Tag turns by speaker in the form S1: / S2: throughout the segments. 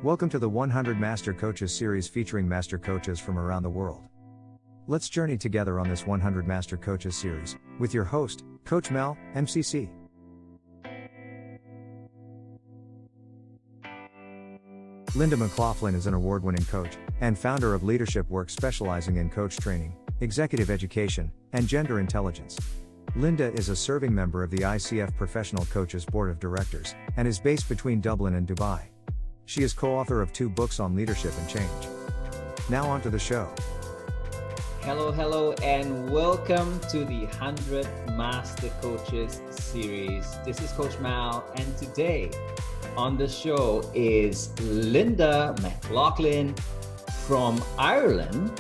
S1: Welcome to the 100 Master Coaches series featuring master coaches from around the world. Let's journey together on this 100 Master Coaches series with your host, Coach Mel, MCC. Linda McLoughlin is an award-winning coach and founder of LeadershipWorks, specializing in coach training, executive education, and gender intelligence. Linda is a serving member of the ICF Professional Coaches Board of Directors and is based between Dublin and Dubai. She is co-author of 2 books on leadership and change. Now on to the show.
S2: Hello, and welcome to the 100 Master Coaches series. This is Coach Mal, and today on the show is Linda McLoughlin from Ireland.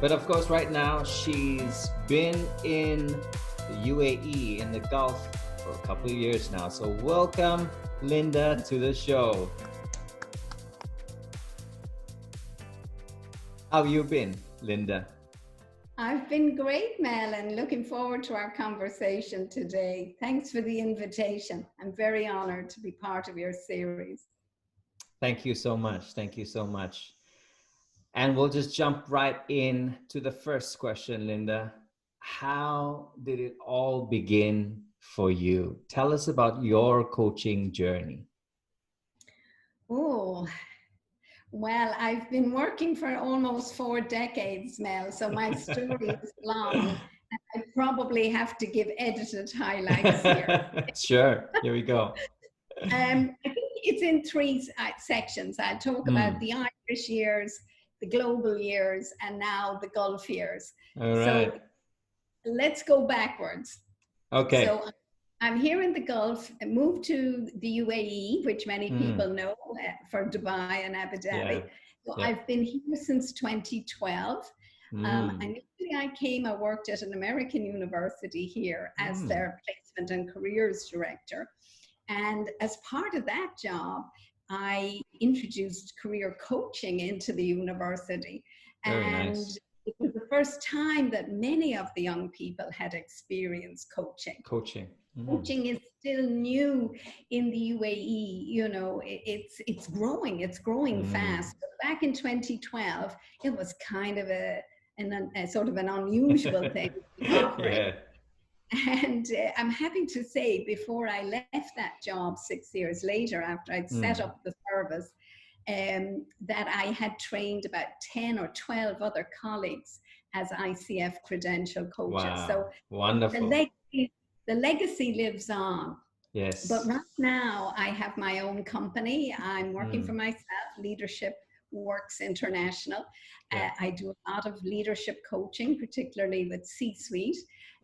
S2: But of course, right now she's been in the UAE, in the Gulf, for a couple of years now. So welcome, Linda, to the show. How have you been, Linda?
S3: I've been great, Mel, and looking forward to our conversation today. Thanks for the invitation. I'm very honored to be part of your series.
S2: Thank you so much. Thank you so much. And we'll just jump right in to the first question, Linda. How did it all begin for you? Tell us about your coaching journey.
S3: Oh, well, I've been working for almost 4 decades, Mel, so my story is long. I probably have to give edited highlights here.
S2: Sure, here we go.
S3: I think it's in 3 sections. I'll talk about the Irish years, the global years, and now the Gulf years.
S2: All right.
S3: So let's go backwards.
S2: Okay.
S3: So I'm here in the Gulf. I moved to the UAE, which many people know, for Dubai and Abu Dhabi. So I've been here since 2012. Initially I worked at an American university here as their placement and careers director. And as part of that job, I introduced career coaching into the university.
S2: Very nice.
S3: It was the first time that many of the young people had experienced coaching. Coaching is still new in the UAE. You know, it's growing fast. But back in 2012, it was kind of a sort of an unusual thing to operate. And I'm happy to say, before I left that job 6 years later, after I'd set up the service, that I had trained about 10 or 12 other colleagues as ICF credential coaches.
S2: Wow.
S3: So
S2: Wonderful.
S3: The legacy lives on.
S2: Yes.
S3: But right now I have my own company. I'm working for myself, LeadershipWorks International. I do a lot of leadership coaching, particularly with C-suite.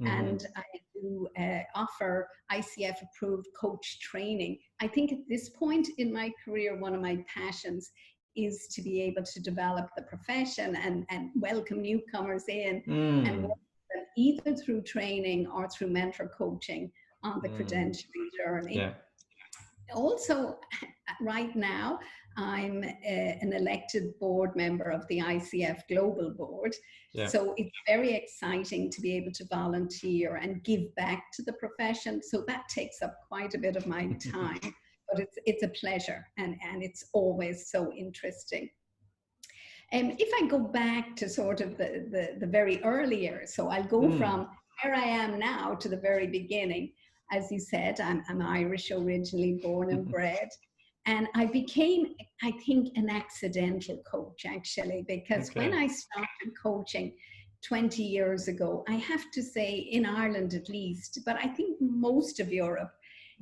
S3: And I do offer ICF approved coach training. I think at this point in my career, one of my passions is to be able to develop the profession and welcome newcomers in and work with them either through training or through mentor coaching on the credentialing journey. Yeah. Also, right now, I'm an elected board member of the ICF Global Board. Yeah. So it's very exciting to be able to volunteer and give back to the profession. So that takes up quite a bit of my time, but it's a pleasure and it's always so interesting. If I go back to sort of the very early years, so I'll go from where I am now to the very beginning. As you said, I'm Irish, originally born and bred. And I became, I think, an accidental coach, actually, because when I started coaching 20 years ago, I have to say, in Ireland at least, but I think most of Europe,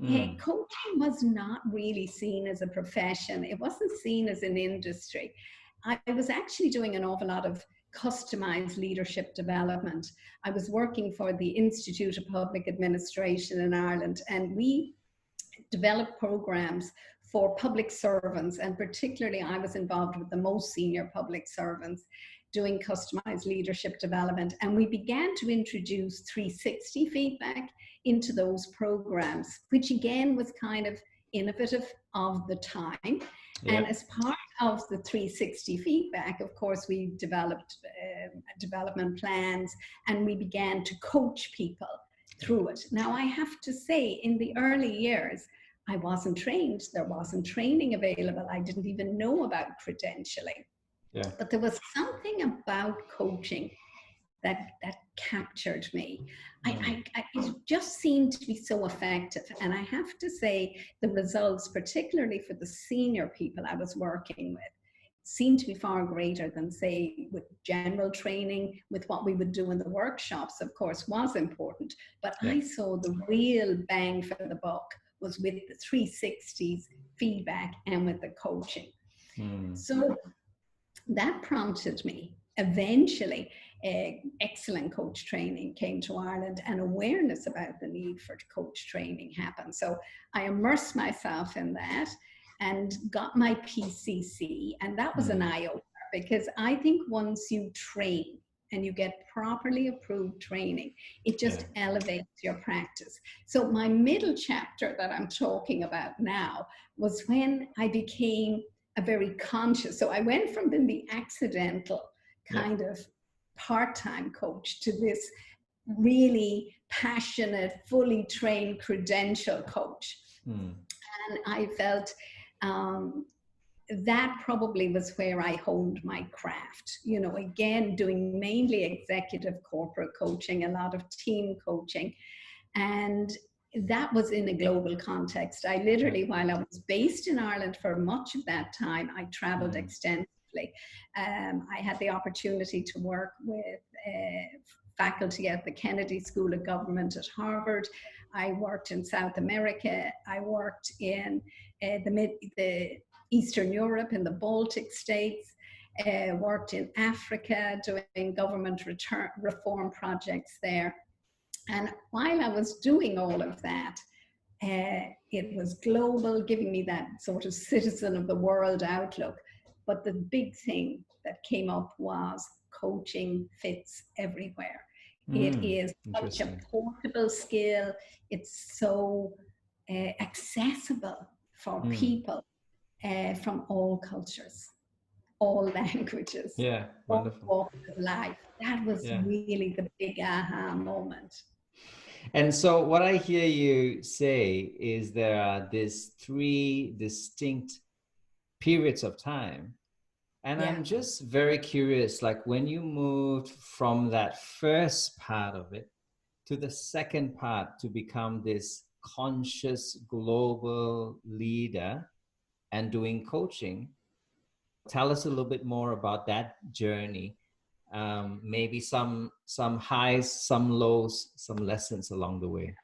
S3: coaching was not really seen as a profession. It wasn't seen as an industry. I was actually doing an awful lot of customized leadership development. I was working for the Institute of Public Administration in Ireland, and we developed programs for public servants, and particularly I was involved with the most senior public servants doing customized leadership development. And we began to introduce 360 feedback into those programs, which again was kind of innovative of the time. Yeah. And as part of the 360 feedback, of course, we developed development plans and we began to coach people through it. Now, I have to say, in the early years, I wasn't trained. There wasn't training available. I didn't even know about credentialing.
S2: Yeah.
S3: But there was something about coaching that captured me. It just seemed to be so effective. And I have to say, the results, particularly for the senior people I was working with, seemed to be far greater than, say, with general training. With what we would do in the workshops, of course, was important. But I saw the real bang for the buck was with the 360s feedback and with the coaching. So that prompted me. Eventually, excellent coach training came to Ireland, and awareness about the need for coach training happened. So I immersed myself in that and got my PCC, and that was an eye-opener, because I think once you train and you get properly approved training, it just elevates your practice. So my middle chapter that I'm talking about now was when I became a very conscious. So I went from being the accidental kind of part-time coach to this really passionate, fully trained credential coach. And I felt that probably was where I honed my craft. You know, again, doing mainly executive corporate coaching, a lot of team coaching. And that was in a global context. I literally, while I was based in Ireland for much of that time, I traveled extensively. I had the opportunity to work with faculty at the Kennedy School of Government at Harvard. I worked in South America. I worked in the Eastern Europe, in the Baltic states. Worked in Africa doing government reform projects there. And while I was doing all of that, it was global, giving me that sort of citizen of the world outlook. But the big thing that came up was coaching fits everywhere. It is such a portable skill. It's so accessible for people from all cultures, all languages, all walks of life. That was really the big aha moment.
S2: And so what I hear you say is there are these three distinct periods of time. And I'm just very curious, like when you moved from that first part of it to the second part to become this conscious global leader and doing coaching, tell us a little bit more about that journey. Maybe some highs, some lows, some lessons along the way.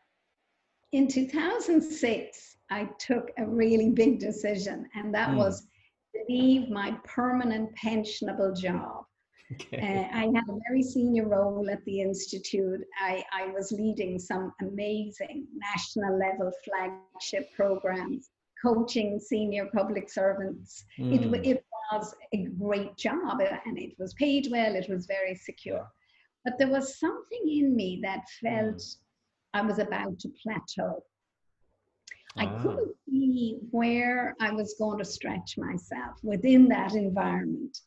S3: In 2006, I took a really big decision, and that was to leave my permanent pensionable job. I had a very senior role at the Institute. I was leading some amazing national level flagship programs, coaching senior public servants. It was a great job, and it was paid well, it was very secure. But there was something in me that felt I was about to plateau. I couldn't see where I was going to stretch myself within that environment.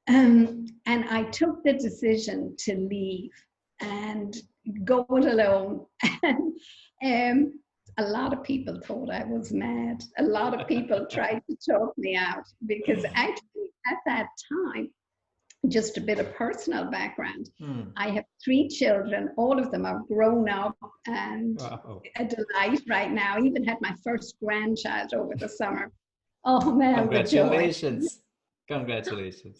S3: And I took the decision to leave and go it alone. And a lot of people thought I was mad. A lot of people tried to talk me out, because actually at that time, just a bit of personal background, I have 3 children. All of them are grown up and a delight right now. I even had my first grandchild over the summer. Oh man,
S2: congratulations. Congratulations.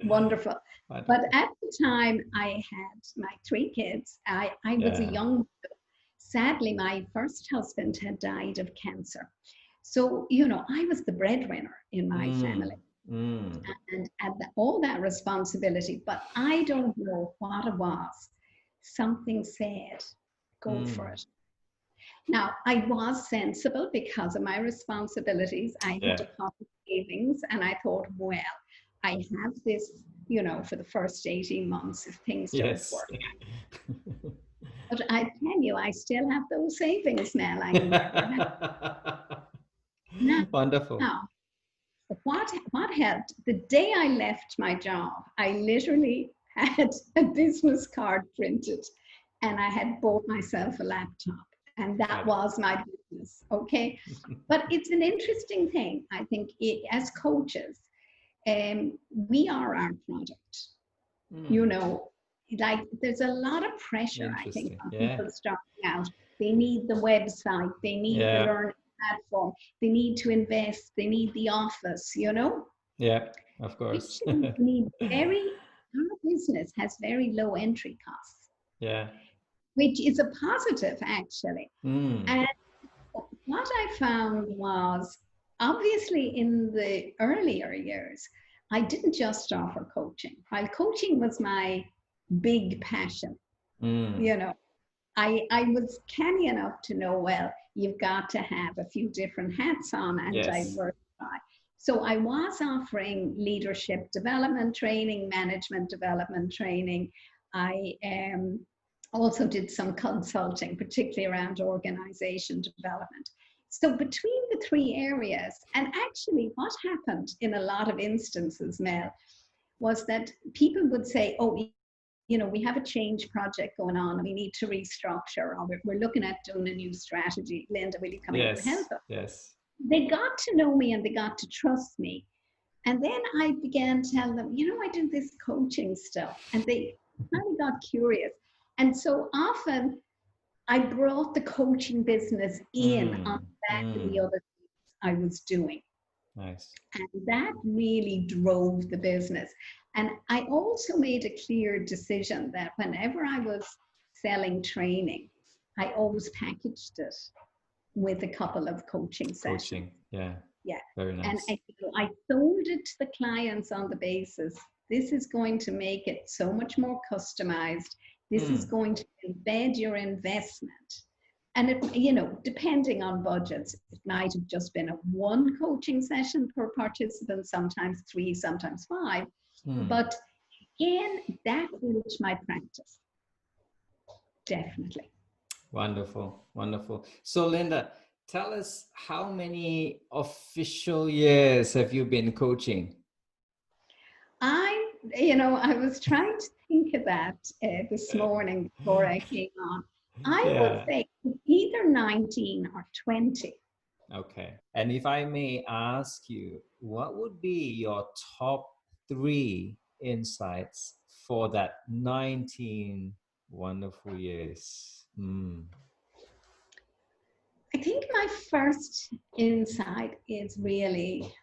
S3: Wonderful. But at the time I had my 3 kids, I was a young girl. Sadly, my first husband had died of cancer. So, you know, I was the breadwinner in my family. And all that responsibility, but I don't know what it was. Something said, go for it. Now, I was sensible because of my responsibilities. I had deposit savings, and I thought, well, I have this, you know, for the first 18 months if things don't work out. But I tell you, I still have those savings now. I never had.
S2: Wonderful.
S3: Now, what helped, the day I left my job, I literally had a business card printed, and I had bought myself a laptop, and that was my business. Okay. But it's an interesting thing. I think as coaches, we are our product. You know, like there's a lot of pressure, I think,
S2: Interesting.
S3: on
S2: Yeah.
S3: people starting out. They need the website, they need the learning platform, they need to invest, they need the office, you know?
S2: Yeah, of course.
S3: Actually, our business has very low entry costs,
S2: Yeah.
S3: which is a positive actually.
S2: Mm.
S3: And what I found was, obviously in the earlier years, I didn't just offer coaching. While coaching was my big passion,
S2: Mm.
S3: you know, I was canny enough to know, well, you've got to have a few different hats on and
S2: Yes.
S3: diversify. So I was offering leadership development training, management development training. I also did some consulting, particularly around organization development. So between the three areas, and actually what happened in a lot of instances, Mel, was that people would say, oh, you know, we have a change project going on and we need to restructure, or we're looking at doing a new strategy. Linda, will you come in and help
S2: Yes.
S3: us?
S2: Yes.
S3: They got to know me and they got to trust me. And then I began to tell them, you know, I do this coaching stuff. And they kind of got curious. And so often I brought the coaching business in on
S2: Mm.
S3: the back of the
S2: Mm.
S3: other things I was doing.
S2: Nice.
S3: And that really drove the business. And I also made a clear decision that whenever I was selling training, I always packaged it with a couple of coaching sessions.
S2: Coaching. Yeah.
S3: Yeah.
S2: Very
S3: And
S2: nice.
S3: I sold it to the clients on the basis, this is going to make it so much more customized. This is going to embed your investment. And it, you know, depending on budgets, it might have just been a one coaching session per participant, sometimes 3, sometimes 5. But again, that reached my practice. Definitely.
S2: Wonderful. Wonderful. So Linda, tell us, how many official years have you been coaching?
S3: I was trying to think of that this morning before I came on. I would
S2: Yeah.
S3: say either 19 or 20.
S2: Okay. And if I may ask you, what would be your top 3 insights for that 19 wonderful years?
S3: I think my first insight is really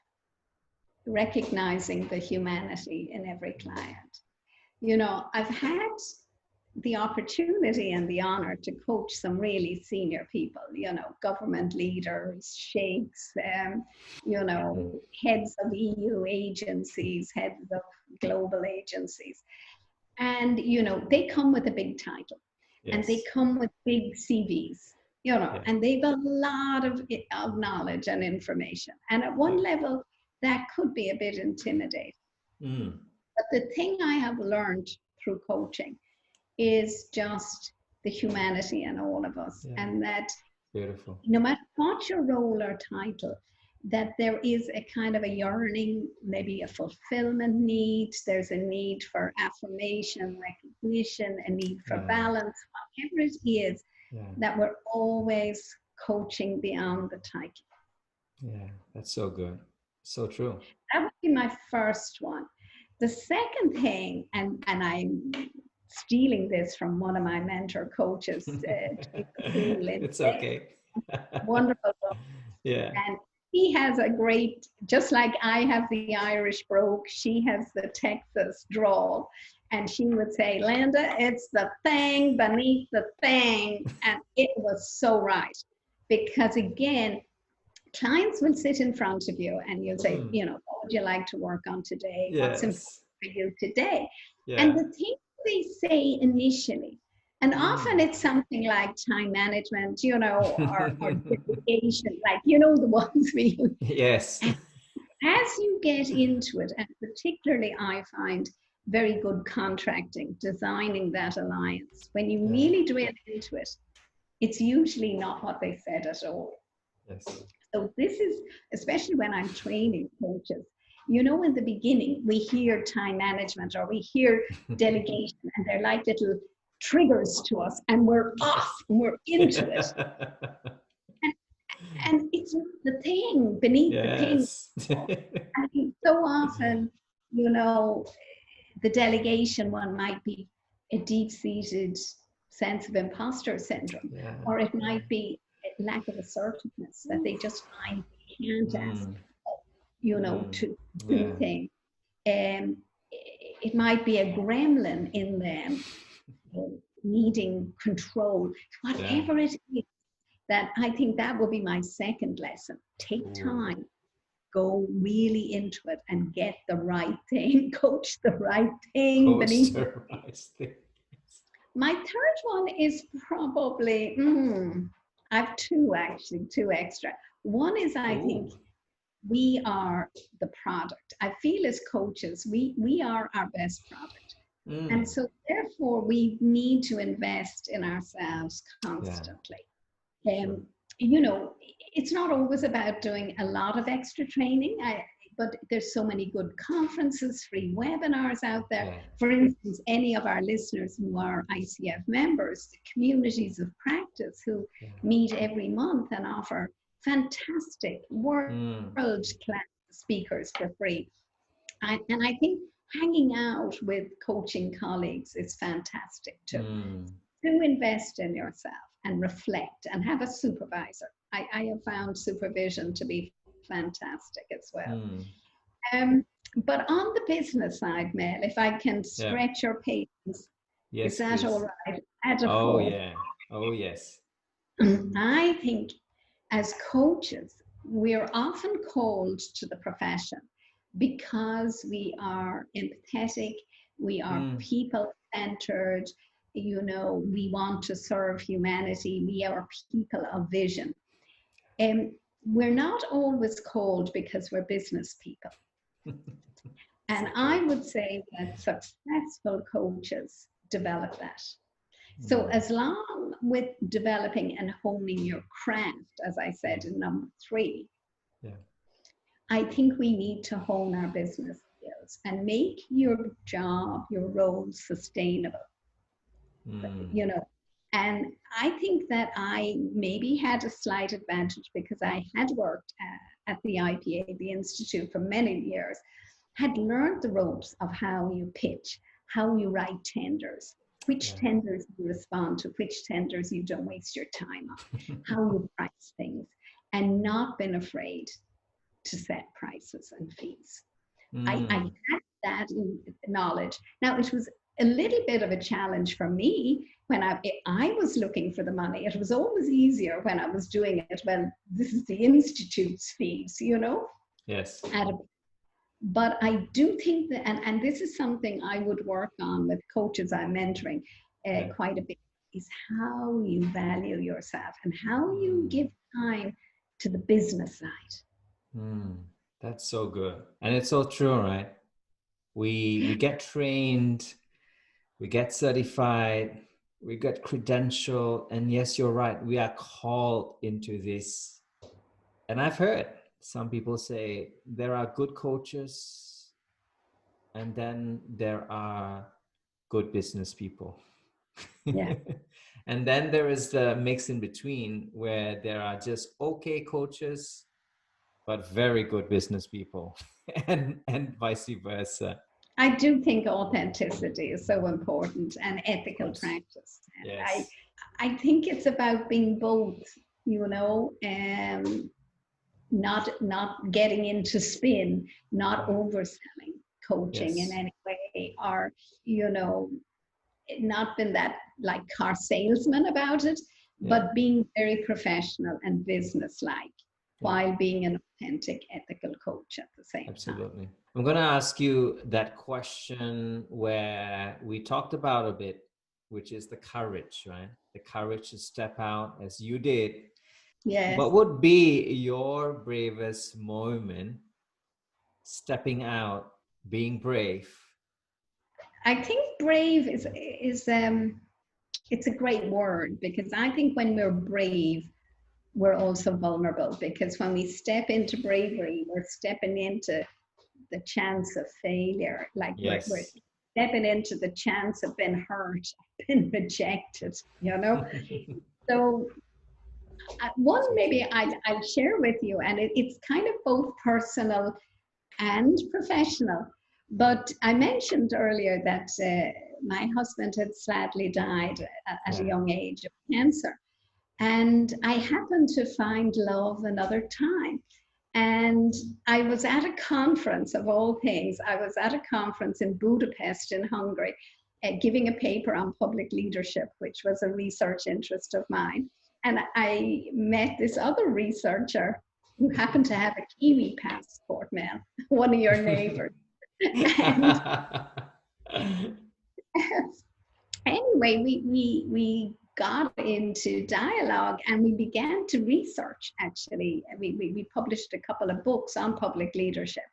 S3: recognizing the humanity in every client. You know, I've had the opportunity and the honor to coach some really senior people, you know, government leaders, sheikhs, you know, heads of EU agencies, heads of global agencies. And, you know, they come with a big title.
S2: Yes.
S3: And they come with big CVs, you know,
S2: Yeah.
S3: and they've a lot of knowledge and information. And at one level, that could be a bit intimidating. But the thing I have learned through coaching is just the humanity in all of us. And that
S2: Beautiful.
S3: no matter what your role or title, that there is a kind of a yearning, maybe a fulfillment need, there's a need for affirmation, recognition, a need for balance, whatever it is, that we're always coaching beyond the title.
S2: Yeah, that's so good. So true.
S3: That would be my first one. The second thing, and I'm stealing this from one of my mentor coaches,
S2: it's okay.
S3: Wonderful.
S2: Yeah.
S3: And he has a great, just like I have the Irish brogue, she has the Texas drawl. And she would say, Linda, it's the thing beneath the thing. And it was so right. Because again, clients will sit in front of you and you'll say, you know, what would you like to work on today? What's important for you today? And the things they say initially, and often it's something like time management, you know, or dedication, like, you know, the ones we use.
S2: Yes.
S3: And as you get into it, and particularly I find very good contracting, designing that alliance, when you really drill into it, it's usually not what they said at all.
S2: Yes.
S3: So this is, especially when I'm training coaches, you know, in the beginning, we hear time management or we hear delegation, and they're like little triggers to us, and we're off, and we're into it. the thing beneath the thing.
S2: Yes.
S3: I mean, so often, you know, the delegation one might be a deep-seated sense of imposter syndrome,
S2: Yeah.
S3: or it might be a lack of assertiveness that they just find they can't ask, you know, to do things. It might be a gremlin in them needing control, whatever it is. That I think that will be my second lesson. Take time, go really into it and get the right thing, coach the right thing beneath the right thing. My third one is probably, I have two extra. One is I think we are the product. I feel as coaches, we are our best product. And so therefore we need to invest in ourselves constantly. You know, it's not always about doing a lot of extra training, but there's so many good conferences, free webinars out there. For instance, any of our listeners who are ICF members, the communities of practice who meet every month and offer fantastic world-class speakers for free. And I think hanging out with coaching colleagues is fantastic too. To invest in yourself and reflect and have a supervisor. I have found supervision to be fantastic as well. But on the business side, Mel, if I can stretch your patience, is that all right?
S2: Oh, yes.
S3: I think as coaches, we're often called to the profession because we are empathetic, we are people-centered, you know, we want to serve humanity, we are people of vision. We're not always called because we're business people. And I would say that successful coaches develop that. So as long with developing and honing your craft, as I said in number 3, I think we need to hone our business skills and make your job, your role sustainable. You know, and I think that I maybe had a slight advantage because I had worked at the IPA, the Institute, for many years, had learned the ropes of how you pitch, how you write tenders, which tenders you respond to, which tenders you don't waste your time on, how you price things, and not been afraid to set prices and fees. I had that knowledge. Now, it was a little bit of a challenge for me when I was looking for the money. It was always easier when I was doing it. Well, this is the Institute's fees, you know?
S2: Yes.
S3: But I do think that, and this is something I would work on with coaches I'm mentoring quite a bit, is how you value yourself and how you give time to the business side.
S2: That's so good. And it's so true, right? We get trained, we get certified, we get credentialed, and yes, you're right, we are called into this. And I've heard some people say there are good coaches and then there are good business people. And then there is the mix in between where there are just okay coaches but very good business people, and vice versa.
S3: I do think authenticity is so important, and ethical practice.
S2: Yes.
S3: I think it's about being both, you know, not getting into spin, not overselling coaching in any way, or, you know, not been that like car salesman about it, but being very professional and business-like while being an authentic, ethical coach at the same time.
S2: I'm going to ask you that question where we talked about a bit, which is the courage, right? The courage to step out as you did.
S3: Yes.
S2: What would be your bravest moment stepping out, being brave?
S3: I think brave is it's a great word, because I think when we're brave, we're also vulnerable, because when we step into bravery, we're stepping into the chance of failure. Like we're stepping into the chance of being hurt, being rejected, you know? So One maybe I'll share with you, and it's kind of both personal and professional. But I mentioned earlier that my husband had sadly died at a young age of cancer. And I happened to find love another time. And I was at a conference, of all things, I was at a conference in Budapest in Hungary, giving a paper on public leadership, which was a research interest of mine. And I met this other researcher who happened to have a Kiwi passport, Mel, one of your neighbors. And anyway, we got into dialogue and we began to research, actually. We published a couple of books on public leadership.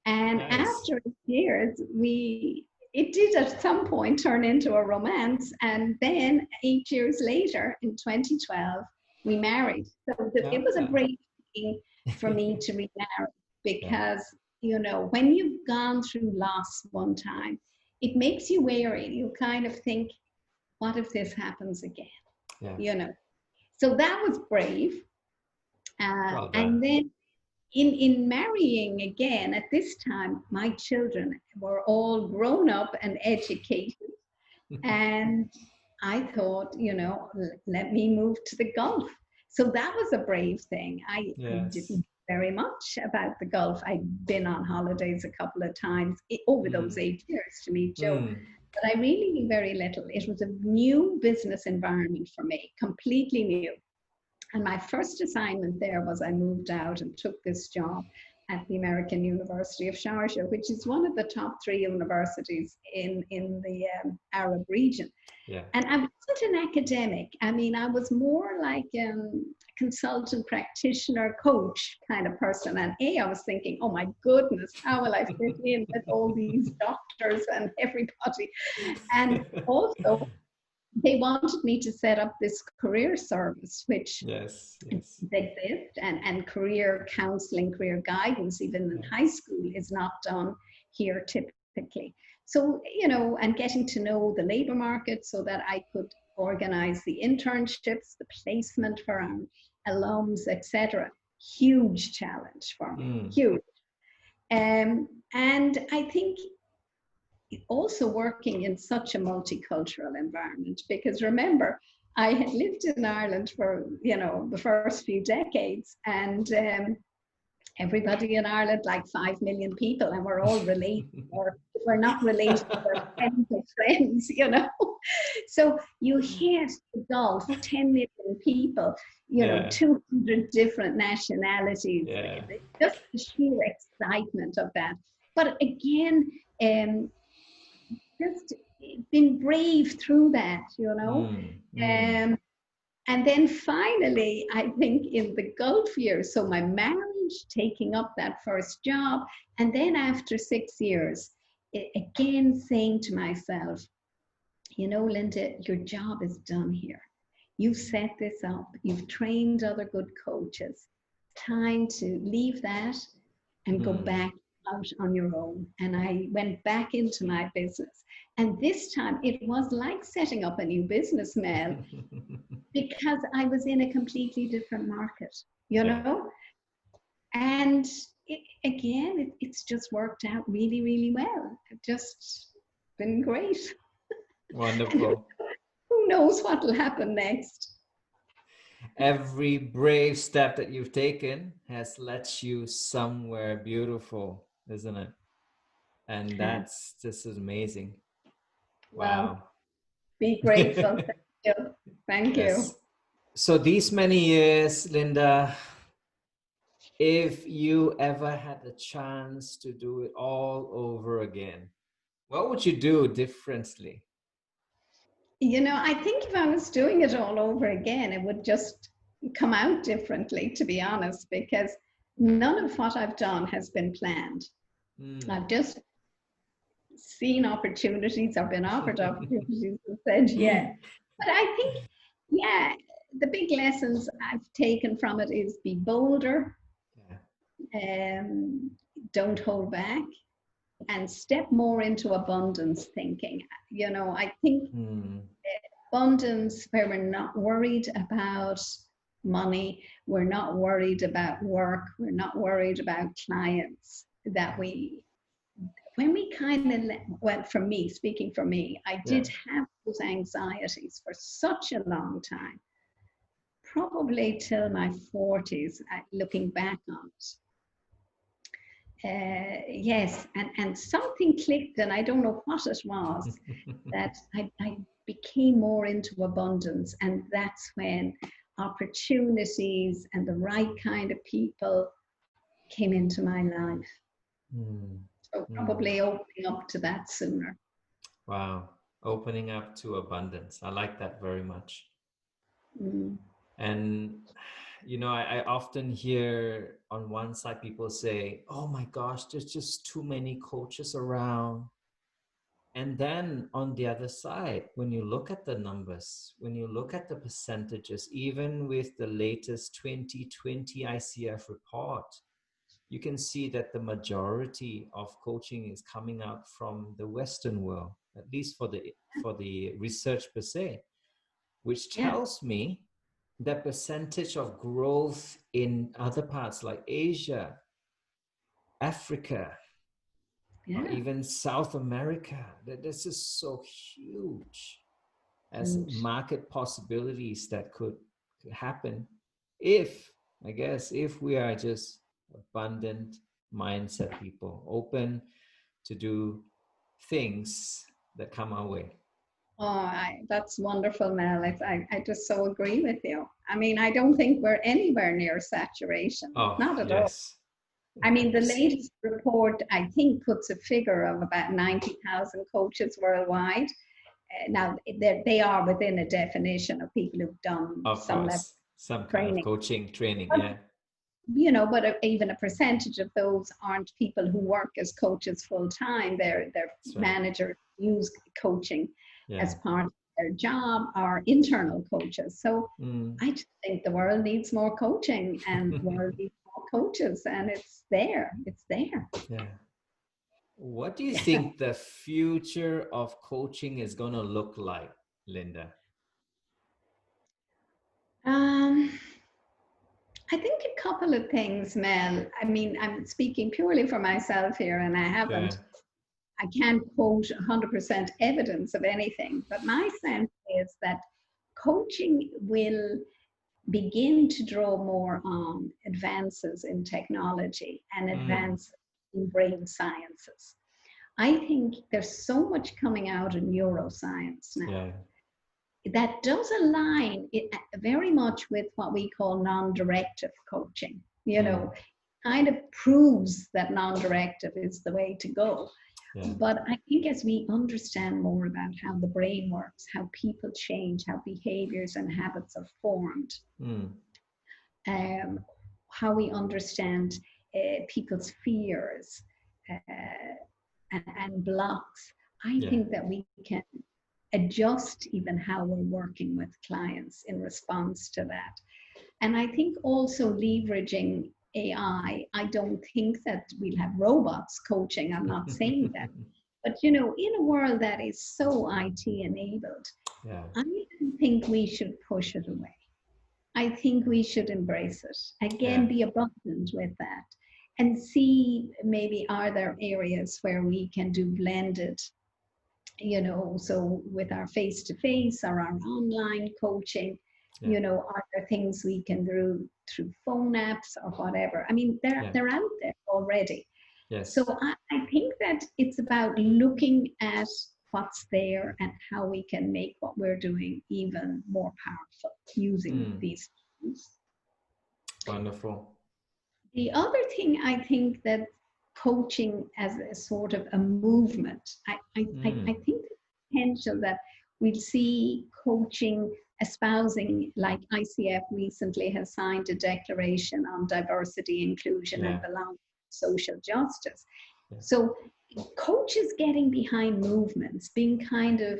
S3: And after years, it did at some point turn into a romance. And then 8 years later, in 2012, we married. So it was a great thing for me to remarry, because, you know, when you've gone through loss one time, it makes you wary. You kind of think, what if this happens again? You know, so that was brave. And then in marrying again, at this time, my children were all grown up and educated. And I thought, you know, let me move to the Gulf. So that was a brave thing. I didn't know very much about the Gulf. I'd been on holidays a couple of times over those 8 years to meet Joe. But I really knew very little. It was a new business environment for me, completely new. And my first assignment there was I moved out and took this job at the American University of Sharjah, which is one of the top 3 universities in the Arab region. And I wasn't an academic. I mean, I was more like a consultant, practitioner, coach kind of person. And I was thinking, oh my goodness, how will I fit in with all these doctors and everybody? And also, they wanted me to set up this career service, which exists, and career counseling, career guidance, even in high school, is not done here typically. So, you know, and getting to know the labor market so that I could organize the internships, the placement for our alums, etc. Huge challenge for me, huge. And I think also working in such a multicultural environment, because remember, I had lived in Ireland for, you know, the first few decades, and everybody in Ireland, like 5 million people, and we're all related, or if we're not related, we're friends of friends, you know. So you hit the Gulf, 10 million people, you know, 200 different nationalities, just the sheer excitement of that. But again, just been brave through that, you know. And then finally, I think in the Gulf years, so my marriage, taking up that first job, and then after 6 years, again saying to myself, you know, Linda, your job is done here. You've set this up, you've trained other good coaches. Time to leave that and go back out on your own. And I went back into my business. And this time it was like setting up a new business, Mel, because I was in a completely different market, you know? And it's just worked out really, really well. It's just been great.
S2: Wonderful.
S3: Who knows what will happen next?
S2: Every brave step that you've taken has led you somewhere beautiful, isn't it? And that's just amazing. Wow.
S3: Well, be grateful. Thank you. Thank you.
S2: So these many years, Linda, if you ever had the chance to do it all over again, what would you do differently?
S3: You know, I think if I was doing it all over again, it would just come out differently, to be honest, because none of what I've done has been planned. I've just seen opportunities, I've been offered opportunities and said, yeah. But I think, the big lessons I've taken from it is be bolder, don't hold back, and step more into abundance thinking. You know, I think abundance where we're not worried about money. We're not worried about work. We're not worried about clients when we kind of, well, for me, speaking for me, I did have those anxieties for such a long time, probably till my 40s, looking back on it. Yes, and something clicked, and I don't know what it was, that I became more into abundance, and that's when opportunities and the right kind of people came into my life. So probably opening up to that sooner.
S2: Wow. Opening up to abundance. I like that very much. And, you know, I often hear on one side people say, oh my gosh, there's just too many coaches around. And then on the other side, when you look at the numbers, when you look at the percentages, even with the latest 2020 ICF report, you can see that the majority of coaching is coming out from the Western world, at least for the research per se, which tells me that percentage of growth in other parts like Asia, Africa, or even South America, that this is so huge as market possibilities that could happen if we are just abundant mindset people, open to do things that come our way.
S3: Oh, that's wonderful, Mel. I just so agree with you. I mean, I don't think we're anywhere near saturation.
S2: Oh,
S3: not at all. I mean, the latest report, I think, puts a figure of about 90,000 coaches worldwide. Now, they are within a definition of people who've done some
S2: kind of coaching training,
S3: but, you know, but even a percentage of those aren't people who work as coaches full time. They're managers use coaching as part of their job, or internal coaches. So I just think the world needs more coaching, and the world needs more coaches, and it's there.
S2: Yeah. What do you think the future of coaching is going to look like, Linda?
S3: I think a couple of things, Mel. I mean, I'm speaking purely for myself here, and I can't quote 100% evidence of anything, but my sense is that coaching will begin to draw more on advances in technology and advances in brain sciences. I think there's so much coming out in neuroscience now that does align very much with what we call non-directive coaching. You know, kind of proves that non-directive is the way to go. But I think as we understand more about how the brain works, how people change, how behaviors and habits are formed, how we understand people's fears and blocks, I think that we can adjust even how we're working with clients in response to that. And I think also leveraging AI, I don't think that we'll have robots coaching, I'm not saying that. But, you know, in a world that is so IT enabled, I don't think we should push it away. I think we should embrace it. Again, be abundant with that and see maybe are there areas where we can do blended, you know, so with our face-to-face or our online coaching, you know, are there things we can do through phone apps or whatever? I mean, they're out there already. So I think that it's about looking at what's there and how we can make what we're doing even more powerful using these tools.
S2: Wonderful.
S3: The other thing I think that coaching as a sort of a movement, I think the potential that we'll see coaching espousing, like ICF recently has signed a declaration on diversity, inclusion, and belonging, social justice. So coaches getting behind movements, being kind of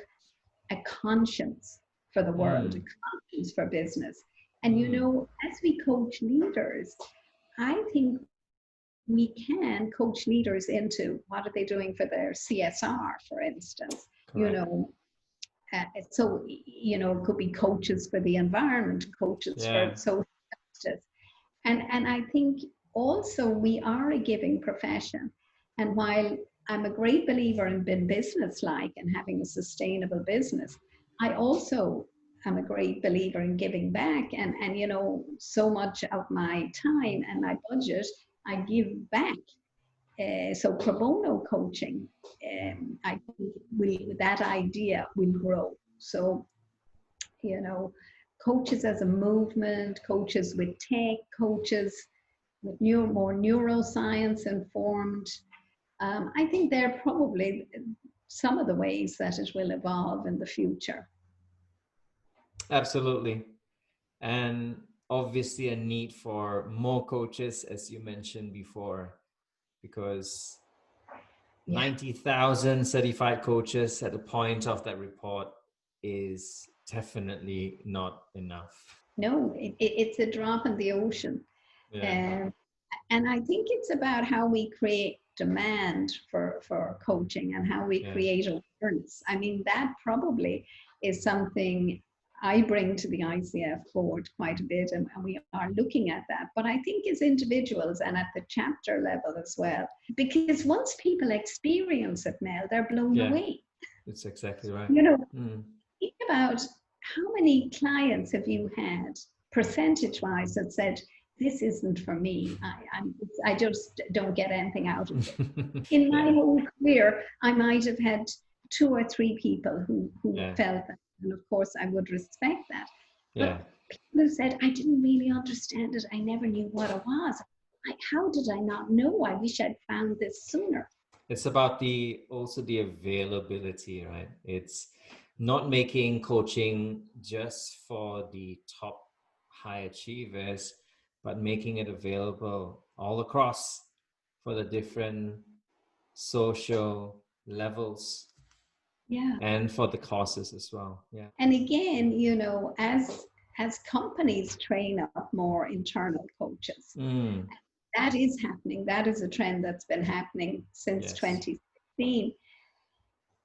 S3: a conscience for the world, a conscience for business. And you know, as we coach leaders, I think we can coach leaders into what are they doing for their CSR, for instance. You know, so, you know, it could be coaches for the environment, coaches for social justice. And I think also we are a giving profession. And while I'm a great believer in being business-like and having a sustainable business, I also am a great believer in giving back. And you know, so much of my time and my budget, I give back. So pro bono coaching, I think that idea will grow. So, you know, coaches as a movement, coaches with tech, coaches with more neuroscience informed. I think they're probably some of the ways that it will evolve in the future.
S2: Absolutely. And obviously a need for more coaches, as you mentioned before, because 90,000 certified coaches at the point of that report is definitely not enough.
S3: No, it's a drop in the ocean.
S2: Yeah.
S3: And I think it's about how we create demand for coaching and how we create awareness. I mean, that probably is something I bring to the ICF board quite a bit, and we are looking at that. But I think as individuals and at the chapter level as well, because once people experience it, Mel, they're blown away.
S2: It's exactly right.
S3: You know, think about how many clients have you had, percentage-wise, that said, this isn't for me. I just don't get anything out of it. In my whole career, I might have had 2 or 3 people who felt that. And of course, I would respect that. But people who said, I didn't really understand it. I never knew what it was. How did I not know? I wish I'd found this sooner.
S2: It's about also the availability, right? It's not making coaching just for the top high achievers, but making it available all across for the different social levels. And for the classes as well.
S3: And again, you know, as companies train up more internal coaches, that is happening. That is a trend that's been happening since 2016.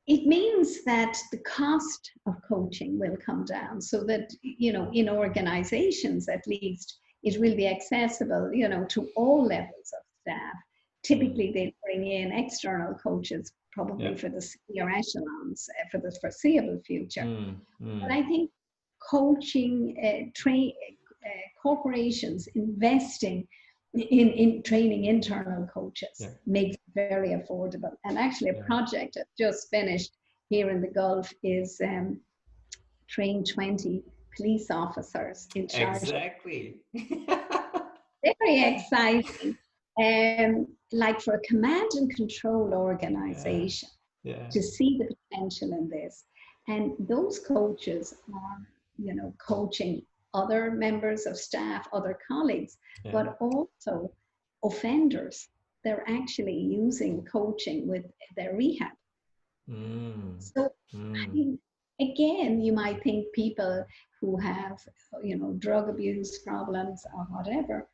S3: It means that the cost of coaching will come down, so that, you know, in organizations at least, it will be accessible, you know, to all levels of staff. Typically, they bring in external coaches, probably for the senior echelons for the foreseeable future. But I think coaching, corporations investing in training internal coaches makes it very affordable. And actually, a project I've just finished here in the Gulf is train 20 police officers in charge.
S2: Exactly.
S3: Very exciting. Like for a command and control organization to see the potential in this. And those coaches are, you know, coaching other members of staff, other colleagues, but also offenders. They're actually using coaching with their rehab. So, I mean, again, you might think people who have, you know, drug abuse problems or whatever,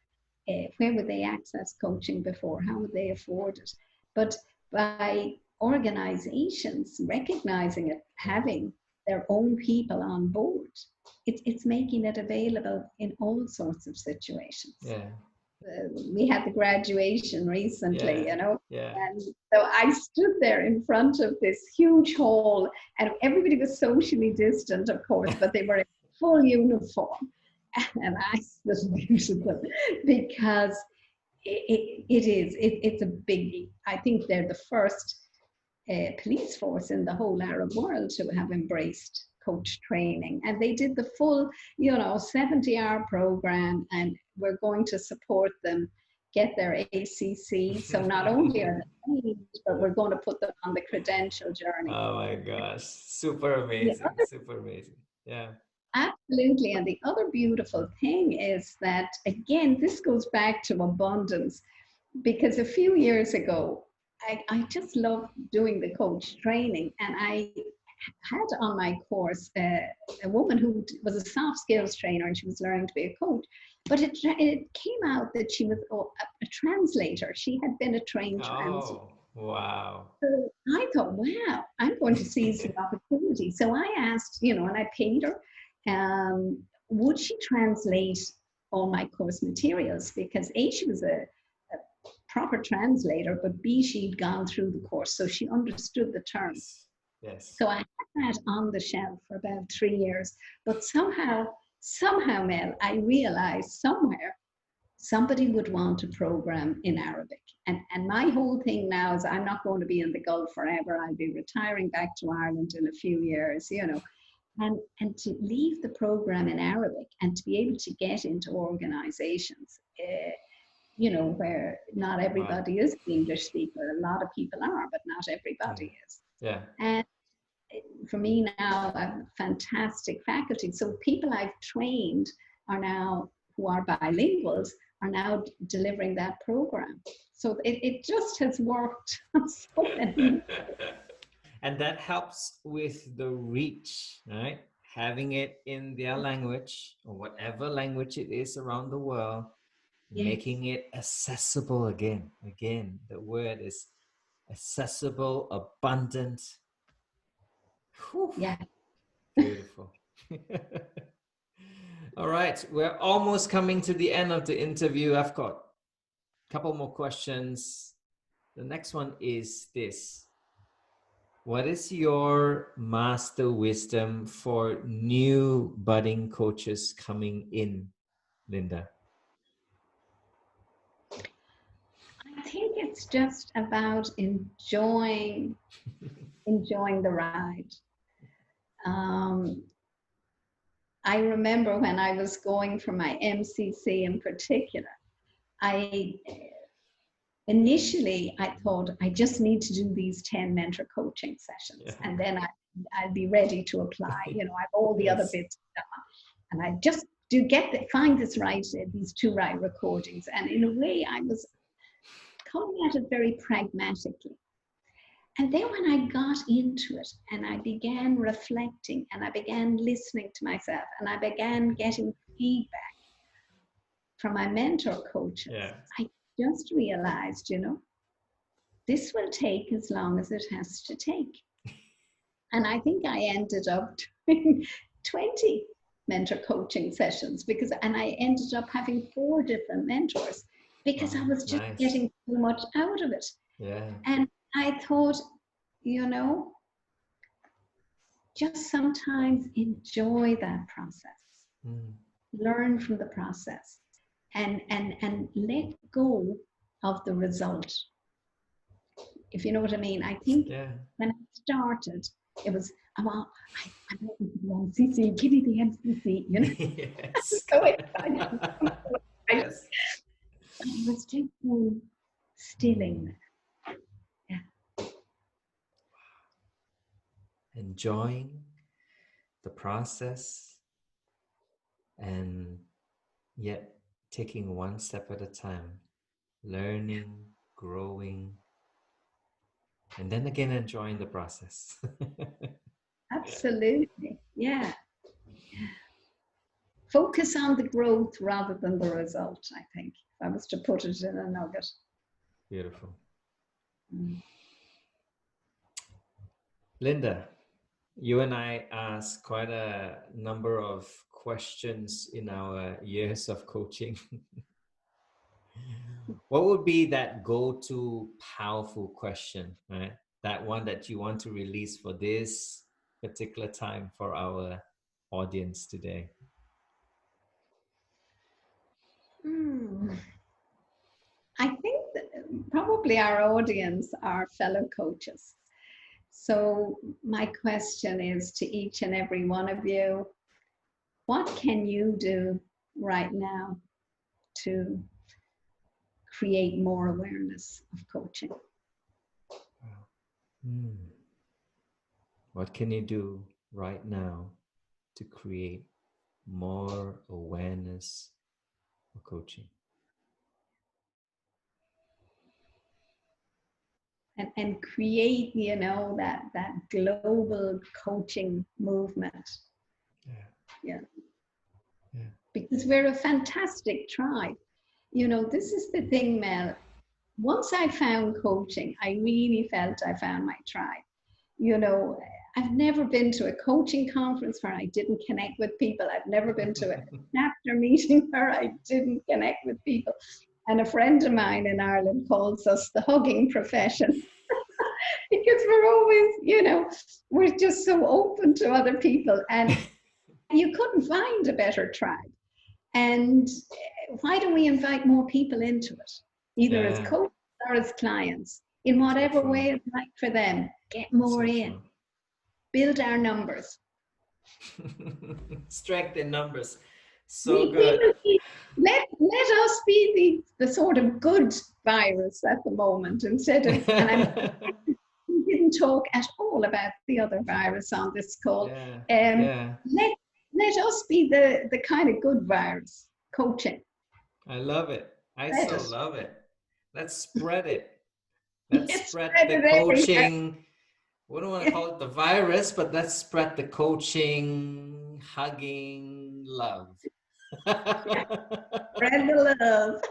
S3: where would they access coaching before? How would they afford it? But by organizations recognizing it, having their own people on board, it's making it available in all sorts of situations. We had the graduation recently, you know, and so I stood there in front of this huge hall, and everybody was socially distant, of course, but they were in full uniform. And I was beautiful because it's a biggie. I think they're the first police force in the whole Arab world to have embraced coach training. And they did the full, you know, 70-hour program, and we're going to support them get their ACC. So not only are they trained, but we're going to put them on the credential journey.
S2: Oh my gosh, super amazing, super amazing. Yeah.
S3: Absolutely. And the other beautiful thing is that, again, this goes back to abundance, because a few years ago, I just loved doing the coach training. And I had on my course a woman who was a soft skills trainer, and she was learning to be a coach. But it came out that she was a translator. She had been a trained translator.
S2: Wow.
S3: So I thought, wow, I'm going to seize the opportunity. So I asked, you know, and I paid her, would she translate all my course materials because A, she was a proper translator, but B, she'd gone through the course, so she understood the terms.
S2: Yes.
S3: So I had that on the shelf for about 3 years, but somehow, Mel, I realized somewhere somebody would want a program in Arabic. And my whole thing now is I'm not going to be in the Gulf forever. I'll be retiring back to Ireland in a few years, you know. And to leave the program in Arabic and to be able to get into organizations, you know, where not everybody is an English speaker. A lot of people are, but not everybody is.
S2: Yeah.
S3: And for me now, I have fantastic faculty. So people I've trained are now, who are bilinguals, are now delivering that program. So it just has worked on so many.
S2: And that helps with the reach, right? Having it in their language or whatever language it is around the world,
S3: Yes.
S2: making it accessible again. Again, the word is accessible, abundant. Whew.
S3: Yeah.
S2: Beautiful. All right, we're almost coming to the end of the interview. I've got a couple more questions. The next one is this. What is your master wisdom for new budding coaches coming in, Linda?
S3: I think it's just about enjoying the ride. I remember when I was going for my MCC in particular, initially I thought I just need to do these 10 mentor coaching sessions and then I'll be ready to apply. You know, I've all the other bits done. And I just do find this right, these 2 right recordings. And in a way I was coming at it very pragmatically. And then when I got into it and I began reflecting and I began listening to myself and I began getting feedback from my mentor coaches, I just realized, you know, this will take as long as it has to take. And I think I ended up doing 20 mentor coaching sessions and I ended up having 4 different mentors because I was just getting so much out of it.
S2: Yeah.
S3: And I thought, you know, just sometimes enjoy that process, learn from the process, and let go of the result. If you know what I mean. I think when I started, it was, I'm the MCC, give me the MCC, you know.
S2: Yes.
S3: So excited. Yes. I was just so still in there.
S2: Enjoying the process and yet taking one step at a time, learning, growing, and then again enjoying the process.
S3: Absolutely. Yeah. Focus on the growth rather than the result, I think, if I was to put it in a nugget.
S2: Beautiful. Linda, you and I asked quite a number of questions in our years of coaching. What would be that go-to powerful question, right? That one that you want to release for this particular time for our audience today?
S3: I think that probably our audience are fellow coaches. So my question is to each and every one of you, what can you do right now to create more awareness of coaching?
S2: What can you do right now to create more awareness of coaching?
S3: And create, you know, that global coaching movement. Yeah. Because we're a fantastic tribe. You know, this is the thing, Mel. Once I found coaching, I really felt I found my tribe. You know, I've never been to a coaching conference where I didn't connect with people. I've never been to a chapter meeting where I didn't connect with people. And a friend of mine in Ireland calls us the hugging profession because we're always, we're just so open to other people. And you couldn't find a better tribe. And why don't we invite more people into it, either as coaches or as clients, in whatever way it's right for them? Get more in. Build our numbers.
S2: Strength in numbers. So good.
S3: Let us be the sort of good virus at the moment, instead of, we didn't talk at all about the other virus on this call. Let us be the kind of good virus, coaching.
S2: I love it. I love it. Let's spread it. Let's spread the coaching. We don't want to call it the virus, but let's spread the coaching, hugging love.
S3: Spread the love.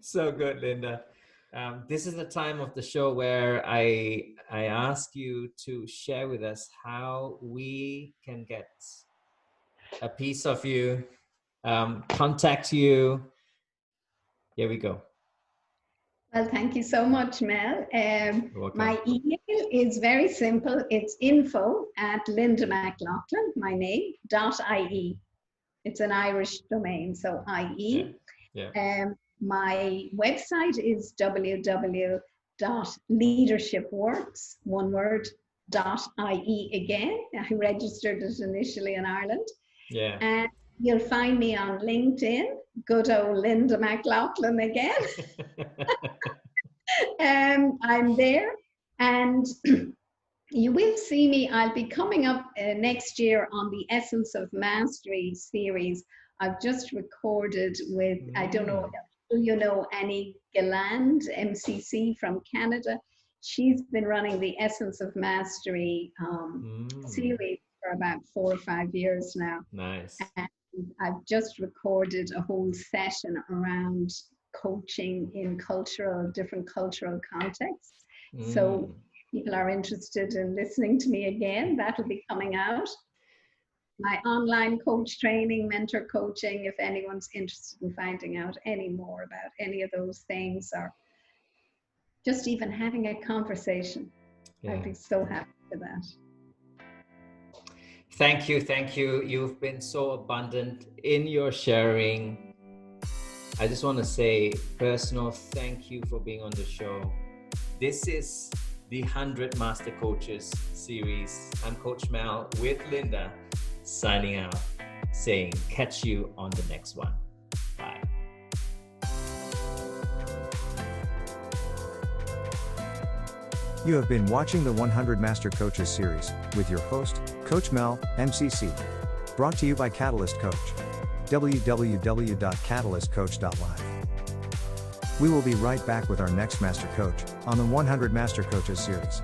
S2: So good, Linda. This is the time of the show where I ask you to share with us how we can get a piece of you, contact you. Here we go.
S3: Well, thank you so much, Mel. My email is very simple. It's info@Linda McLoughlin, my name, .ie. It's an Irish domain, so IE. My website is www.leadershipworks, one word, .ie again. I registered it initially in Ireland. And you'll find me on LinkedIn, good old Linda McLoughlin again. I'm there, and you will see me. I'll be coming up next year on the Essence of Mastery series. I've just recorded with, I don't know, do you know Annie Galland, MCC from Canada? She's been running the Essence of Mastery series for about 4 or 5 years now.
S2: Nice.
S3: And I've just recorded a whole session around coaching in different cultural contexts. So people are interested in listening to me again, that'll be coming out. My online coach training, mentor coaching, if anyone's interested in finding out any more about any of those things, or just even having a conversation. I'd be so happy for that.
S2: Thank you. You've been so abundant in your sharing. I just want to say personal thank you for being on the show. This is the 100 Master Coaches series. I'm Coach Mel with Linda, signing out, saying catch you on the next one. Bye.
S1: You have been watching the 100 Master Coaches series with your host, Coach Mel, MCC. Brought to you by Catalyst Coach. www.catalystcoach.live. We will be right back with our next Master Coach on the 100 Master Coaches series.